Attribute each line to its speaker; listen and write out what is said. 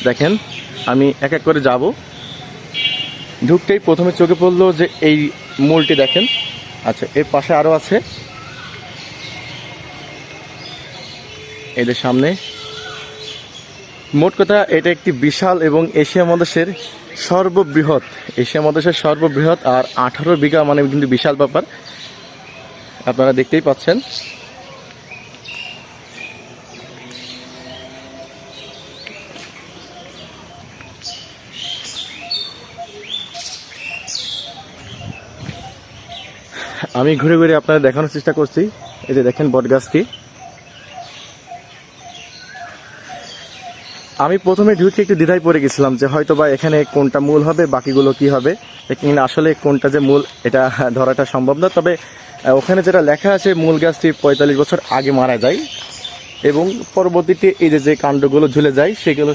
Speaker 1: দেখেন আমি এক এক করে যাব। ঢুকতেই প্রথমে চোখে পড়লো যে এই মূলটি দেখেন। আচ্ছা, এর পাশে আরও আছে, এদের সামনে। মোট কথা এটা একটি বিশাল এবং এশিয়া মহাদেশের সর্ববৃহৎ আর 18 বিঘা মানে কিন্তু বিশাল ব্যাপার, আপনারা দেখতেই পাচ্ছেন। আমি ঘুরে ঘুরে আপনারা দেখানোর চেষ্টা করছি। এই যে দেখেন বটগাছটি। আমি প্রথমে ঢুকে একটু দ্বিধায় পড়ে গেছিলাম যে হয়তো বা এখানে কোনটা মূল হবে, বাকিগুলো কি হবে, কিন্তু আসলে কোনটা যে মূল এটা ধরাটা সম্ভব না। তবে ওখানে যেটা লেখা আছে, মূল গাছটি 45 বছর আগে মারা যায় এবং পরবর্তীতে এই যে কাণ্ডগুলো ঝুলে যায় সেগুলো